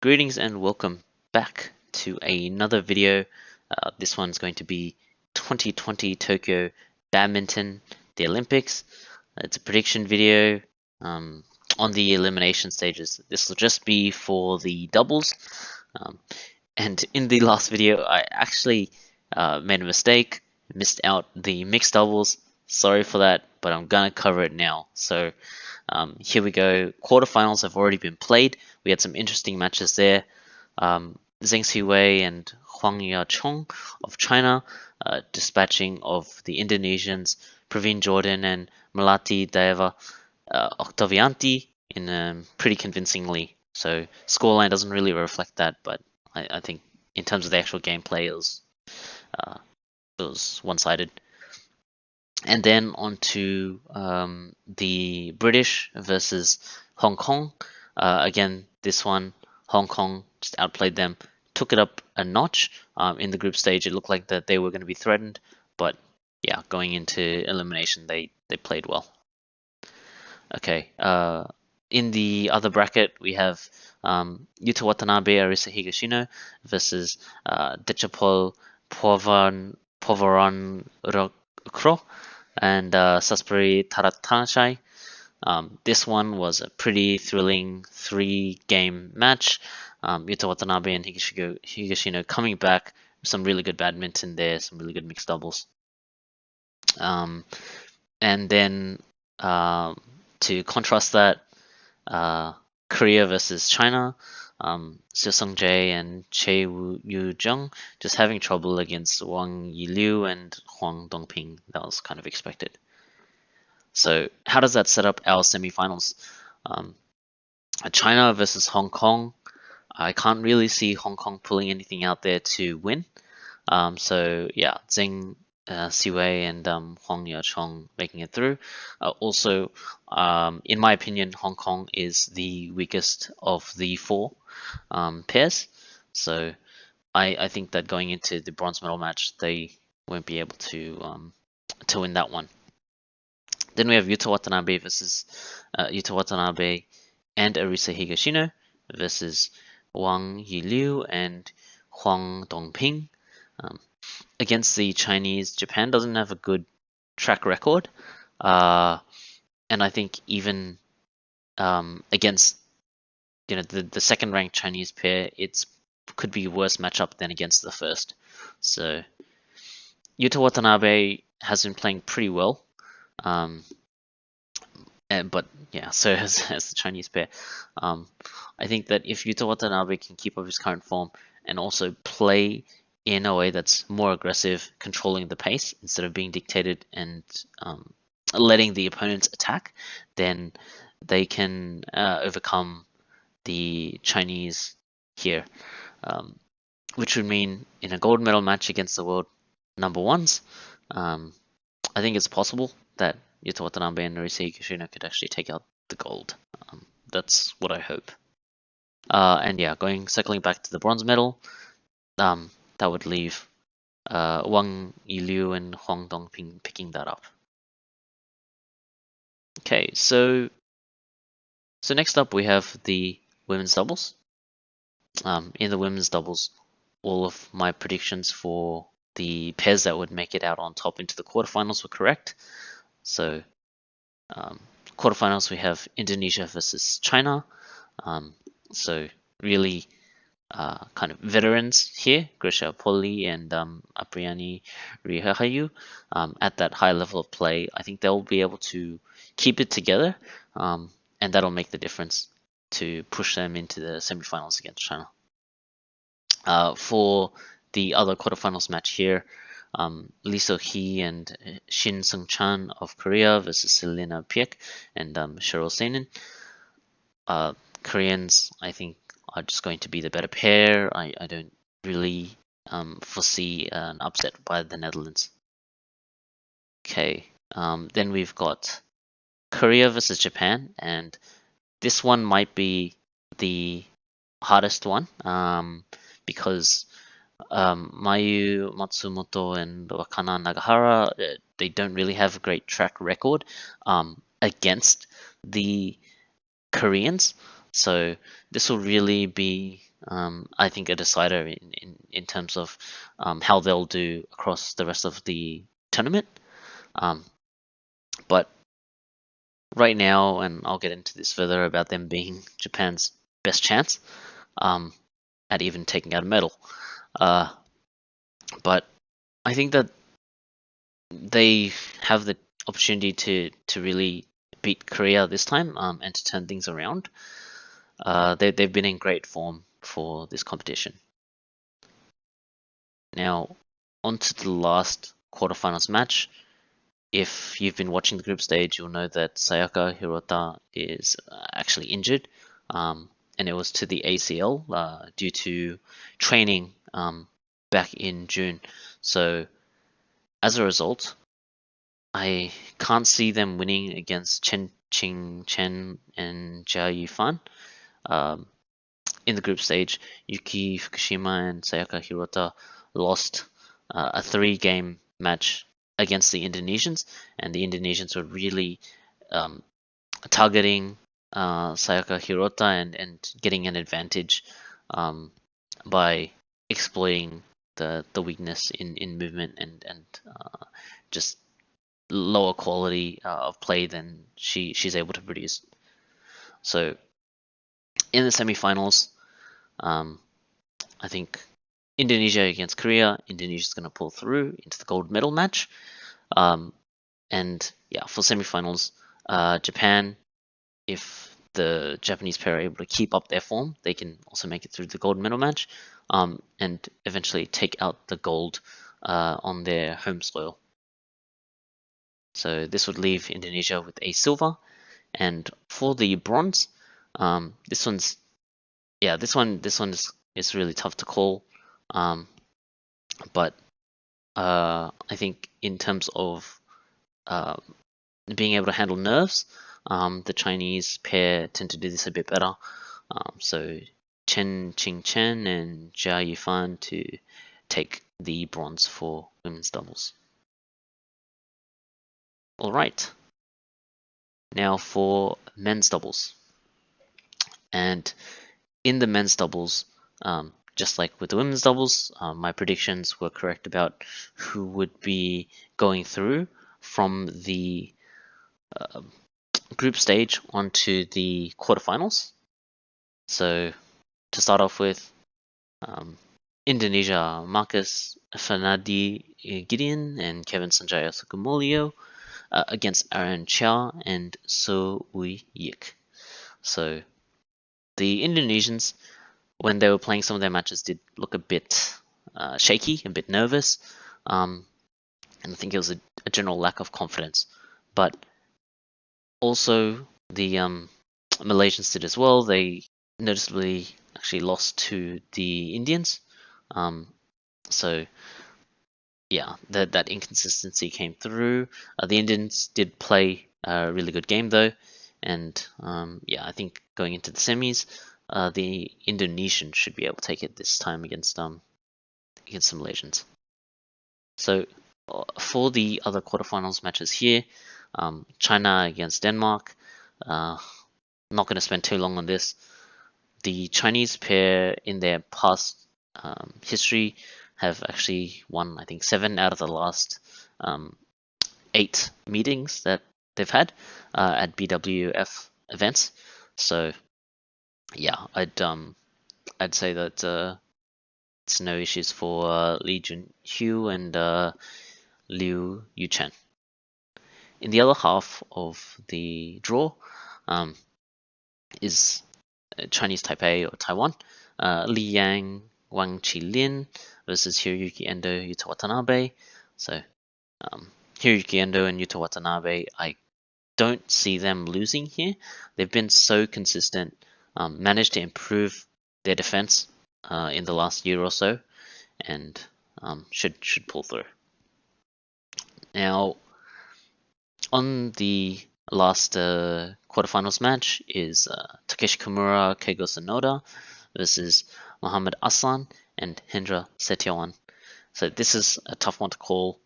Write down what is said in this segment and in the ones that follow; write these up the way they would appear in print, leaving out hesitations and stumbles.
Greetings and welcome back to another video. This one's going to be 2020 Tokyo Badminton, the Olympics. It's a prediction video on the elimination stages. This will just be for the doubles. Um, and in the last video, I actually made a mistake, missed out the mixed doubles. Sorry for that, but I'm gonna cover it now. So here we go. Quarterfinals have already been played. We had some interesting matches there. Zheng Siwei and Huang Yachong of China, dispatching of the Indonesians, Praveen Jordan and Melati Deva Octavianti in pretty convincingly. So scoreline doesn't really reflect that, but I think in terms of the actual gameplay, it was one-sided. And then on to the British versus Hong Kong. Again, this one, Hong Kong just outplayed them, took it up a notch. In the group stage, it looked like that they were going to be threatened, but yeah, going into elimination, they played well. Okay, in the other bracket, we have Yuta Watanabe, Arisa Higashino versus Dechapol Povaran Rokro and Sasbury Taratanashai. This one was a pretty thrilling 3-game match. Yuta Watanabe and Higashino coming back. Some really good badminton there, some really good mixed doubles. And then to contrast that, Korea versus China. Seo Sung-jae and Choi Woo-jung just having trouble against Wang Yiliu and Huang Dongping. That was kind of expected. So how does that set up our semifinals? China versus Hong Kong. I can't really see Hong Kong pulling anything out there to win. So yeah, Zheng Siwei and Huang Yachong making it through. Also, in my opinion, Hong Kong is the weakest of the 4 pairs. So I think that going into the bronze medal match, they won't be able to win that one. Then we have Yuta Watanabe versus Yuta Watanabe and Arisa Higashino versus Wang Yiliu and Huang Dongping. Against the Chinese, Japan doesn't have a good track record, and I think even against the second-ranked Chinese pair, it could be a worse matchup than against the first. So Yuta Watanabe has been playing pretty well, but yeah, so has the Chinese pair. I think that if Yuta Watanabe can keep up his current form and also play in a way that's more aggressive, controlling the pace instead of being dictated and letting the opponents attack, then they can overcome the Chinese here, which would mean in a gold medal match against the world number ones, I think it's possible that Yuta Watanabe and Arisa Higashino could actually take out the gold. That's what I hope. And yeah, circling back to the bronze medal, that would leave Wang Yiliu and Huang Dongping picking that up. Okay, so next up we have the women's doubles. In the women's doubles, all of my predictions for the pairs that would make it out on top into the quarterfinals were correct. So quarterfinals we have Indonesia versus China. So really kind of veterans here, Grisha Poli and Apriani Rihahayu, at that high level of play. I think they'll be able to keep it together, and that'll make the difference to push them into the semifinals against China. For the other quarterfinals match here, Lee So-hee and Shin Seung-chan of Korea versus Selena Piek and Cheryl Seinen. Koreans, I think, are just going to be the better pair. I don't really foresee an upset by the Netherlands. Okay, then we've got Korea versus Japan, and this one might be the hardest one because Mayu Matsumoto and Wakana Nagahara, they don't really have a great track record against the Koreans. So this will really be I think a decider in terms of how they'll do across the rest of the tournament. But right now, and I'll get into this further about them being Japan's best chance at even taking out a medal. But I think that they have the opportunity to really beat Korea this time and to turn things around. They've been in great form for this competition. Now, on to the last quarterfinals match. If you've been watching the group stage, you'll know that Sayaka Hirota is actually injured, and it was to the ACL due to training back in June. So, as a result, I can't see them winning against Chen Qing Chen and Jia Yifan. In the group stage, Yuki Fukushima and Sayaka Hirota lost a 3-game match against the Indonesians, and the Indonesians were really targeting Sayaka Hirota and getting an advantage by exploiting the weakness in movement and just lower quality of play than she's able to produce. So in the semifinals, I think Indonesia against Korea, Indonesia's going to pull through into the gold medal match. And yeah, for semifinals, Japan, if the Japanese pair are able to keep up their form, they can also make it through the gold medal match and eventually take out the gold on their home soil. So this would leave Indonesia with a silver. And for the bronze, this one is really tough to call. But I think in terms of being able to handle nerves, the Chinese pair tend to do this a bit better. So Chen Qingchen and Jia Yifan to take the bronze for women's doubles. All right. Now for men's doubles. And in the men's doubles, just like with the women's doubles, my predictions were correct about who would be going through from the group stage onto the quarterfinals. So to start off with, Indonesia, Marcus Fernandi Gideon and Kevin Sanjaya Sukumulio against Aaron Chia and So Woo Yik. So the Indonesians, when they were playing some of their matches, did look a bit shaky, a bit nervous, and I think it was a general lack of confidence. But also the Malaysians did as well. They noticeably actually lost to the Indians. So yeah, that inconsistency came through. The Indians did play a really good game though, and yeah, I think going into the semis, the Indonesians should be able to take it this time against the Malaysians. So for the other quarterfinals matches here, China against Denmark. Not going to spend too long on this. The Chinese pair in their past history have actually won, I think, 7 out of the last 8 meetings that they've had at BWF events. So yeah, I'd say that it's no issues for Lee Junhyu and Liu Yuchen. In the other half of the draw is Chinese Taipei or Taiwan, Li Yang, Wang Qilin versus Hiroyuki Endo, Yuta Watanabe. So Hiroyuki Endo and Yuta Watanabe, I don't see them losing here. They've been so consistent, managed to improve their defense in the last year or so, and should pull through. Now, on the last quarterfinals match is Takeshi Kimura, Keigo Sonoda versus Muhammad Aslan and Hendra Setiawan. So this is a tough one to call.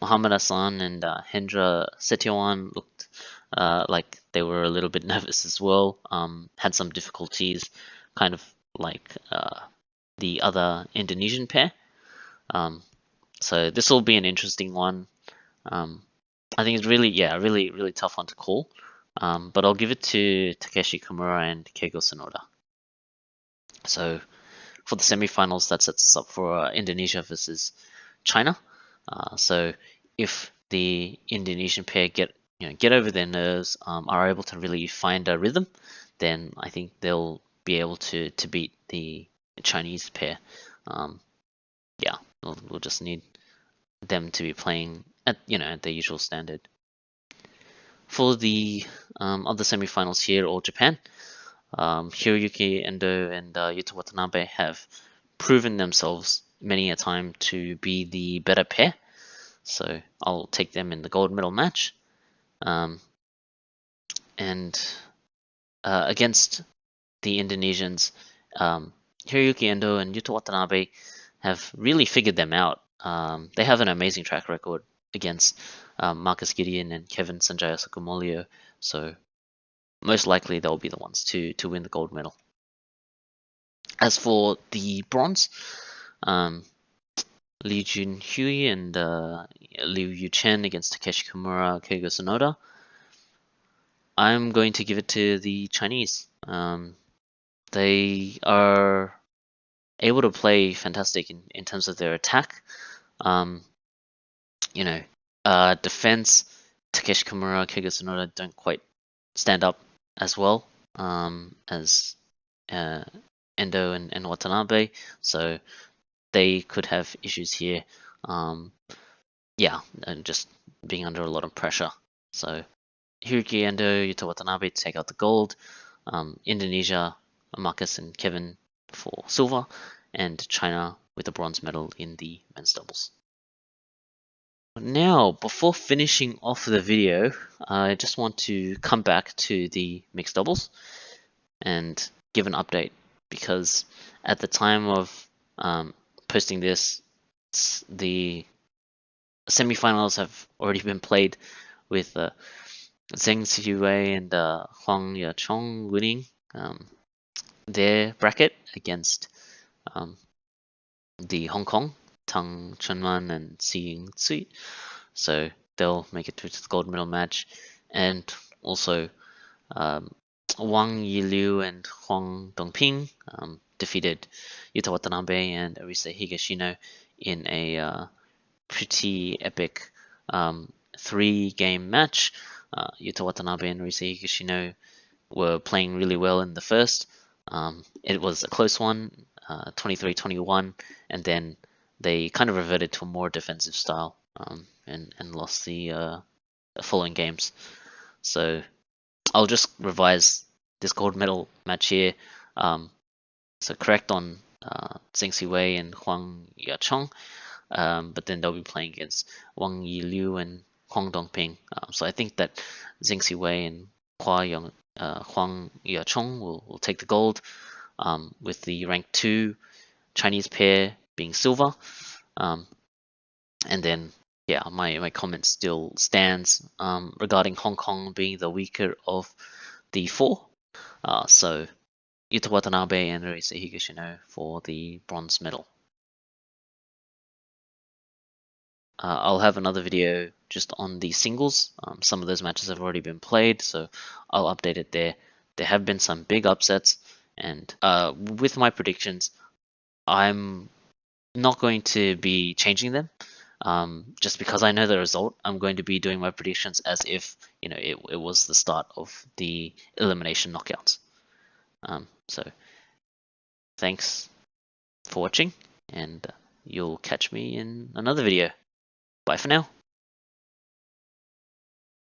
Muhammad Aslan and Hendra Setiawan looked like they were a little bit nervous as well. Had some difficulties kind of like the other Indonesian pair. So this will be an interesting one. I think it's really, yeah, really tough one to call. But I'll give it to Takeshi Kimura and Keigo Sonoda. So for the semifinals, that sets us up for Indonesia versus China. So if the Indonesian pair get over their nerves, are able to really find a rhythm, then I think they'll be able to beat the Chinese pair. Yeah, we'll just need them to be playing at at their usual standard. For the other semifinals here, all Japan, Hiroyuki Endo and Yuta Watanabe have proven themselves many a time to be the better pair. So I'll take them in the gold medal match. And against the Indonesians, Hiroyuki Endo and Yuta Watanabe have really figured them out. They have an amazing track record against Marcus Gideon and Kevin Sanjaya Sukamuljo, so most likely they'll be the ones to win the gold medal. As for the bronze, Lee Junhui and Liu Yuchen against Takeshi Kimura, Keigo Sonoda. I'm going to give it to the Chinese. They are able to play fantastic in terms of their attack. Defense, Takeshi Kimura, Keigo Sonoda don't quite stand up as well as Endo and Watanabe, so they could have issues here. And just being under a lot of pressure. So Hiroki Endo, Yuta Watanabe take out the gold. Indonesia, Marcus and Kevin for silver, and China with a bronze medal in the men's doubles. Now, before finishing off the video, I just want to come back to the mixed doubles and give an update, because at the time of posting this, the semifinals have already been played with Zheng Siwei and Huang Yachong winning their bracket against the Hong Kong, Tang Chunman and Si Ying-Tsui. So they'll make it to the gold medal match. And also Wang Yiliu and Huang Dongping defeated Yuta Watanabe and Arisa Higashino in a pretty epic 3-game match. Yuta Watanabe and Arisa Higashino were playing really well in the first. It was a close one, 23-21, and then they kind of reverted to a more defensive style and lost the following games. So I'll just revise this gold medal match here. So correct on Zheng Siwei and Huang Yachong, but then they'll be playing against Wang Yiliu and Huang Dongping. So I think that Zheng Siwei and Huang Yachong will take the gold, with the rank 2 Chinese pair being silver. And then, yeah, my comment still stands regarding Hong Kong being the weaker of the 4. So Yuta Watanabe and Arisa Higashino for the bronze medal. I'll have another video just on the singles. Some of those matches have already been played, so I'll update it there. There have been some big upsets, and with my predictions, I'm not going to be changing them. Just because I know the result, I'm going to be doing my predictions as if it was the start of the elimination knockouts. So thanks for watching, and you'll catch me in another video. Bye for now.